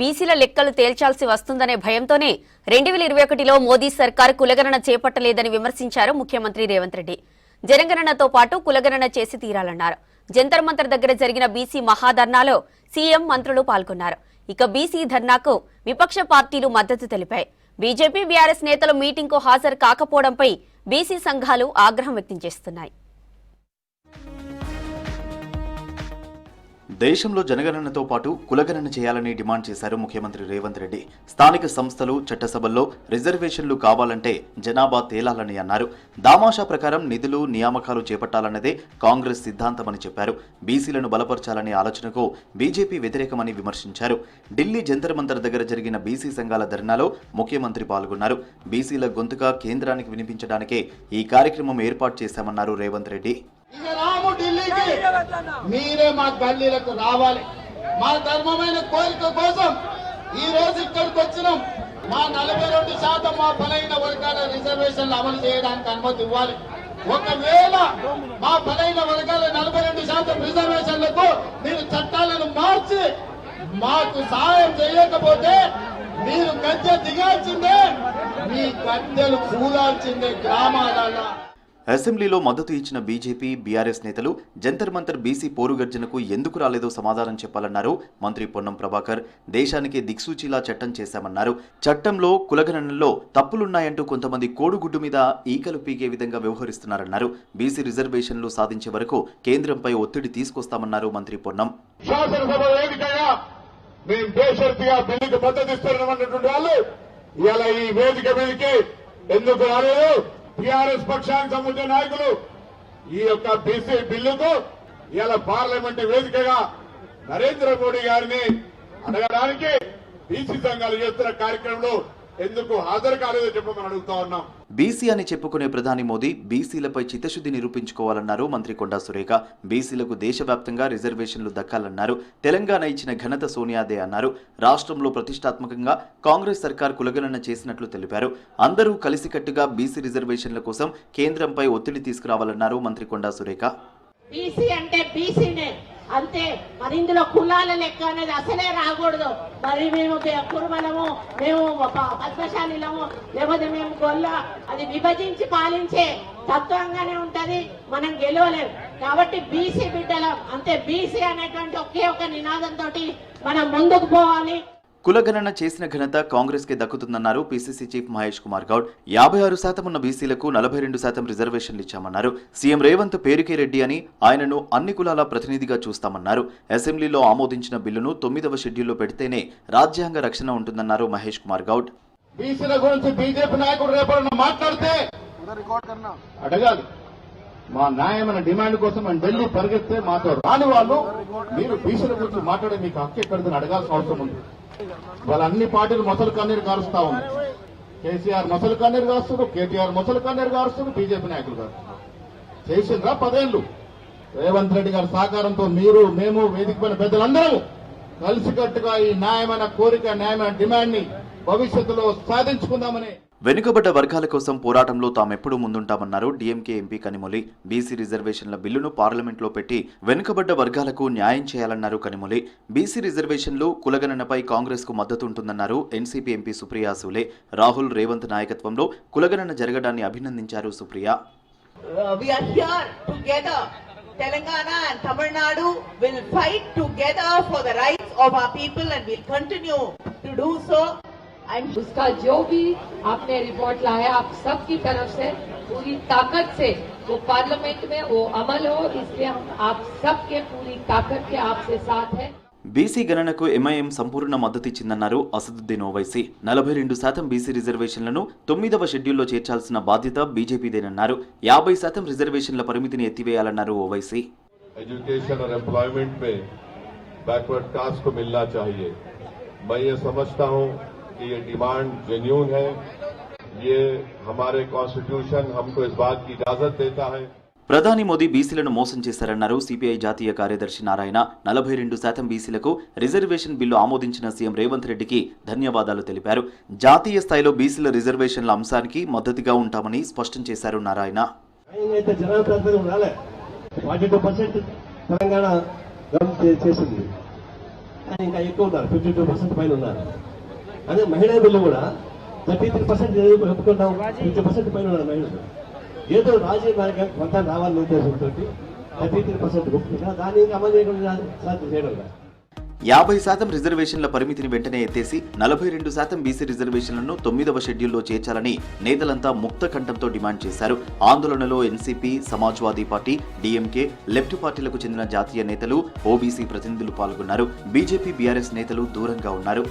బీసీల లెక్కలు తేల్చాల్సి వస్తుందనే భయంతోనే 2021లో మోదీ సర్కార్ కులగణన చేపట్టలేదని విమర్శించారు ముఖ్యమంత్రి రేవంత్ రెడ్డి. జనగణనతో పాటు కులగణన చేసి తీరాలన్నారు. జంతర్ మంతర్ దగ్గర జరిగిన బీసీ మహాధర్నాలో సీఎం మంత్రులు పాల్గొన్నారు. ఇక బీసీ ధర్నాకు విపక్ష పార్టీలు మద్దతు తెలిపాయి. బీజేపీ బీఆర్ఎస్ నేతలు మీటింగ్కు హాజరు కాకపోవడంపై బీసీ సంఘాలు ఆగ్రహం వ్యక్తం చేస్తున్నాయి. దేశంలో జనగణనతో పాటు కులగణన చేయాలని డిమాండ్ చేశారు ముఖ్యమంత్రి రేవంత్ రెడ్డి. స్థానిక సంస్థలు, చట్టసభల్లో రిజర్వేషన్లు కావాలంటే జనాభా తేలాలని అన్నారు. దామాషా ప్రకారం నిధులు, నియామకాలు చేపట్టాలన్నదే కాంగ్రెస్ సిద్ధాంతమని చెప్పారు. బీసీలను బలపరచాలనే ఆలోచనకు బీజేపీ వ్యతిరేకమని విమర్శించారు. ఢిల్లీ జంతర్ మంతర్ దగ్గర జరిగిన బీసీ సంఘాల ధర్నాలో ముఖ్యమంత్రి పాల్గొన్నారు. బీసీల గొంతుగా కేంద్రానికి వినిపించడానికే ఈ కార్యక్రమం ఏర్పాటు చేశామన్నారు రేవంత్ రెడ్డి. మీరే మా గల్లీలకు రావాలి. మా ధర్మమైన కోరిక కోసం ఈ రోజు ఇక్కడికి వచ్చినాం. మా 42% మా బలైన వర్గాల రిజర్వేషన్లు అమలు చేయడానికి అనుమతి ఇవ్వాలి. ఒకవేళ మా బలైన వర్గాల 42% రిజర్వేషన్లకు మీరు చట్టాలను మార్చి మాకు సహాయం చేయకపోతే మీరు గద్దె దిగాల్సిందే, మీ గద్దెలు కూలాల్సిందే గ్రామాలలో. అసెంబ్లీలో మద్దతు ఇచ్చిన బీజేపీ, బీఆర్ఎస్ నేతలు జంతర్ మంతర్ బీసీ పోరుగర్జనకు ఎందుకు రాలేదో సమాధానం చెప్పాలన్నారు మంత్రి పొన్నం ప్రభాకర్. దేశానికి దిక్సూచిలా చట్టం చేశామన్నారు. చట్టంలో కులగణనలో తప్పులున్నాయంటూ కొంతమంది కోడుగుడ్డు మీద ఈకలు పీకే విధంగా వ్యవహరిస్తున్నారన్నారు. బీసీ రిజర్వేషన్లు సాధించే వరకు కేంద్రంపై ఒత్తిడి తీసుకొస్తామన్నారు మంత్రి పొన్నం. శాసనసభ వేదికగా మేము బేషరతుగా బిల్లుకు మద్దతు ఇస్తున్నటువంటి వాళ్ళు ఇలా ఈ వేదిక మీదకి ఎందుకు రాలేదు? టీఆర్ఎస్ పక్షానికి సంబంధించిన నాయకులు ఈ యొక్క బీసీ బిల్లుకు ఇలా పార్లమెంట్ వేదికగా నరేంద్ర మోడీ గారిని అడగడానికి బీసీ సంఘాలు చేస్తున్న కార్యక్రమంలో ఎందుకు హాజరు కాలేదో చెప్పమని అడుగుతా ఉన్నాం. బీసీ అని చెప్పుకునే ప్రధాని మోదీ బీసీలపై చిత్తశుద్ధి నిరూపించుకోవాలన్నారు మంత్రి కొండా సురేఖ. బీసీలకు దేశవ్యాప్తంగా రిజర్వేషన్లు దక్కాలన్నారు. తెలంగాణ ఇచ్చిన ఘనత సోనియాదే అన్నారు. రాష్ట్రంలో ప్రతిష్టాత్మకంగా కాంగ్రెస్ సర్కార్ కులగణన చేసినట్లు తెలిపారు. అందరూ కలిసికట్టుగా బీసీ రిజర్వేషన్ల కోసం కేంద్రంపై ఒత్తిడి తీసుకురావాలన్నారు మంత్రి కొండా సురేఖ. బీసీ అంటే బీసీనే అంతే, మరి ఇందులో కులాల లెక్క అనేది అసలే రాకూడదు. మరి మేము కురుమలము, మేము పద్మశాలిలము, లేకపోతే మేము గొల్ల, అది విభజించి పాలించే తత్వంగానే ఉంటది. మనం గెలవలేము. కాబట్టి బీసీ బిడ్డలం అంతే. బీసీ అనేటువంటి ఒకే ఒక నినాదంతో మనం ముందుకు పోవాలి. కులగణన చేసిన ఘనత కాంగ్రెస్ కి దక్కుతుందన్నారు పీసీసీ చీఫ్ మహేష్ కుమార్ గౌడ్. 56% ఉన్న బీసీలకు 42% రిజర్వేషన్లు ఇచ్చామన్నారు. సీఎం రేవంత్ పేరుకే రెడ్డి అని, ఆయనను అన్ని కులాల ప్రతినిధిగా చూస్తామన్నారు. అసెంబ్లీలో ఆమోదించిన బిల్లును 9వ షెడ్యూల్లో పెడితేనే రాజ్యాంగ రక్షణ ఉంటుందన్నారు మహేష్ కుమార్ గౌడ్. బీసీల గురించి బీజేపీ నాయకుడు రేపు మాట్లాడితే అడగాలి. మా న్యాయమైన డిమాండ్ కోసం మనం ఢిల్లీ పరిగెత్తే మాతో రాని వాళ్ళు మీరు బీసీల గురించి మాట్లాడే మీకు హక్కు ఎక్కడిదని అడగాల్సిన అవసరం ఉంది. వాళ్ళ అన్ని పార్టీలు మొసలు కన్నీరు కారుస్తా ఉంది. కేసీఆర్ మొసలు కన్నీరు కారుస్తారు, కేటీఆర్ మొసలు కన్నీరు కారుస్తారు, బీజేపీ నాయకులు కారుస్తారు. చేసిండ్రా 10 ఏళ్లు. రేవంత్ రెడ్డి గారి సహకారంతో మీరు, మేము, వేదిక పైన పెద్దలందరూ కలిసికట్టుగా ఈ న్యాయమైన కోరిక, న్యాయమైన డిమాండ్ ని భవిష్యత్తులో సాధించుకుందామని. వెనుకబడ్డ వర్గాల కోసం పోరాటంలో తామెప్పుడూ ముందుంటామన్నారు డీఎంకే ఎంపీ కనిమొళి. బీసీ రిజర్వేషన్ల బిల్లును పార్లమెంట్లో పెట్టి వెనుకబడ్డ వర్గాలకు న్యాయం చేయాలన్నారు కనిమొళి. బీసీ రిజర్వేషన్లు, కులగణనపై కాంగ్రెస్ కు మద్దతు ఉంటుందన్నారు ఎన్సీపీ ఎంపీ సుప్రియా సూలే. రాహుల్, రేవంత్ నాయకత్వంలో కులగణన జరగడాన్ని అభినందించారు Supriya. Telangana and Tamil Nadu will fight together for the rights of our people and will continue to do so. उसका जो भी आपने रिपोर्ट लाया आप सबकी तरफ से पूरी ताकत से वो पार्लियामेंट में वो अमल हो, इसलिए हम आप सबके पूरी ताकत के आपसे साथ हैं. బీసీ గణనకు ఎంఐఎం సంపూర్ణ మద్దతు ఇచ్చిందన్నారు అసదుద్దీన్ ఓవైసీ. 42% బీసీ రిజర్వేషన్లను 9వ షెడ్యూల్లో చేర్చాల్సిన బాధ్యత బీజేపీదేనన్నారు. 50% రిజర్వేషన్ల పరిమితిని ఎత్తివేయాలన్నారు ఓవైసీ. एजुकेशन और एम्प्लॉयमेंट में बैकवर्ड कास्ट को मिलना चाहिए. मैं ये समझता हूँ कि ये डिमांड जेन्युइन है. ये हमारे कॉन्स्टिट्यूशन हमको इस बात की इजाजत देता है. ప్రధాని మోదీ బీసీలను మోసం చేశారన్నారు సిపిఐ జాతీయ కార్యదర్శి నారాయణ. 42% బీసీలకు రిజర్వేషన్ బిల్లు ఆమోదించిన సీఎం రేవంత్ రెడ్డికి ధన్యవాదాలు తెలిపారు. జాతీయ స్థాయిలో బీసీల రిజర్వేషన్ల అంశానికి మద్దతుగా ఉంటామని స్పష్టం చేశారు నారాయణ. కానీ ఇంకా ఎక్కువ ఉన్నారు, 52% పైన ఉన్నారు. అదే మహిళా బిల్లు కూడా 33% ఒప్పుకుంటాం, 50% పైన ఉన్నారు మహిళలు. ఏదో రాజకీయ కొంత రావాలనే ఉద్దేశంతో 33% ఒప్పుకుంటారు, దాన్ని ఇంకా అమలు చేయకుండా సాధ్యం చేయడం లేదు. 50% రిజర్వేషన్ల పరిమితిని వెంటనే ఎత్తేసి 42% బీసీ రిజర్వేషన్లను 9వ షెడ్యూల్లో చేర్చాలని నేతలంతా ముక్త కంఠంతో డిమాండ్ చేశారు. ఆందోళనలో NCP, Samajwadi party, DMK, left పార్టీలకు చెందిన జాతీయ నేతలు, ఓబీసీ ప్రతినిధులు పాల్గొన్నారు. బీజేపీ, బీఆర్ఎస్ నేతలు దూరంగా ఉన్నారు.